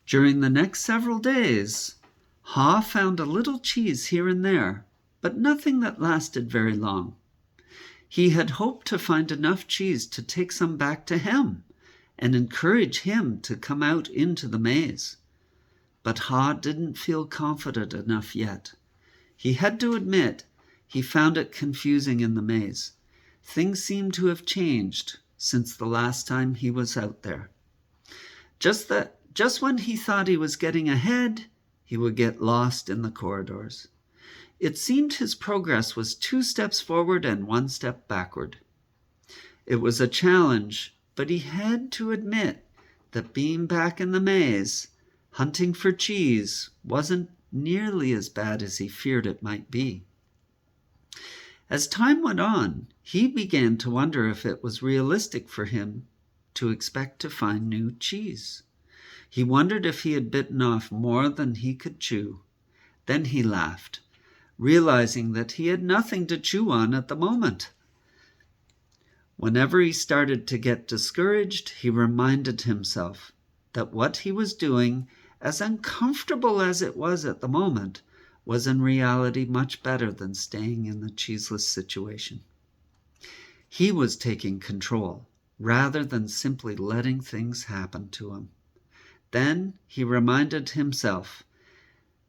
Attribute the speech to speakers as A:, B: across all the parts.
A: During the next several days, Ha found a little cheese here and there, but nothing that lasted very long. He had hoped to find enough cheese to take some back to him and encourage him to come out into the maze. But Ha didn't feel confident enough yet. He had to admit he found it confusing in the maze. Things seemed to have changed since the last time he was out there. Just when he thought he was getting ahead, he would get lost in the corridors. It seemed his progress was 2 steps forward and 1 step backward. It was a challenge, but he had to admit that being back in the maze, hunting for cheese, wasn't nearly as bad as he feared it might be. As time went on, he began to wonder if it was realistic for him to expect to find new cheese. He wondered if he had bitten off more than he could chew. Then he laughed, realizing that he had nothing to chew on at the moment. Whenever he started to get discouraged, he reminded himself that what he was doing, as uncomfortable as it was at the moment, was in reality much better than staying in the cheeseless situation. He was taking control, rather than simply letting things happen to him. Then he reminded himself,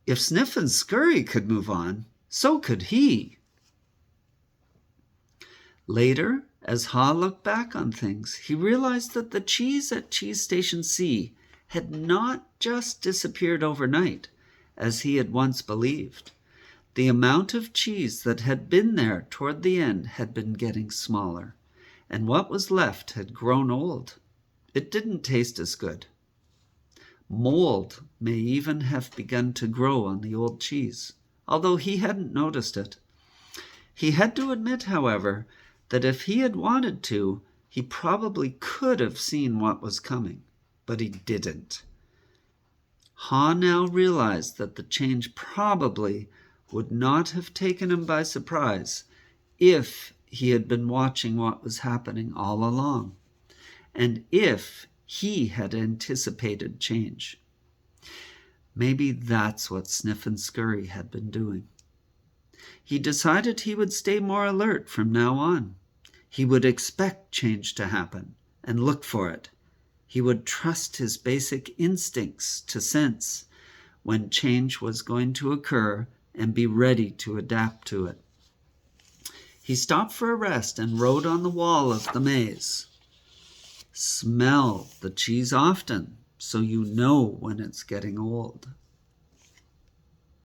A: if Sniff and Scurry could move on, so could he. Later, as Ha looked back on things, he realized that the cheese at Cheese Station C had not just disappeared overnight, as he had once believed. The amount of cheese that had been there toward the end had been getting smaller, and what was left had grown old. It didn't taste as good. Mold may even have begun to grow on the old cheese, although he hadn't noticed it. He had to admit, however, that if he had wanted to, he probably could have seen what was coming, but he didn't. Ha now realized that the change probably would not have taken him by surprise if he had been watching what was happening all along, and if he had anticipated change. Maybe that's what Sniff and Scurry had been doing. He decided he would stay more alert from now on. He would expect change to happen and look for it. He would trust his basic instincts to sense when change was going to occur and be ready to adapt to it. He stopped for a rest and wrote on the wall of the maze, "Smell the cheese often, so you know when it's getting old."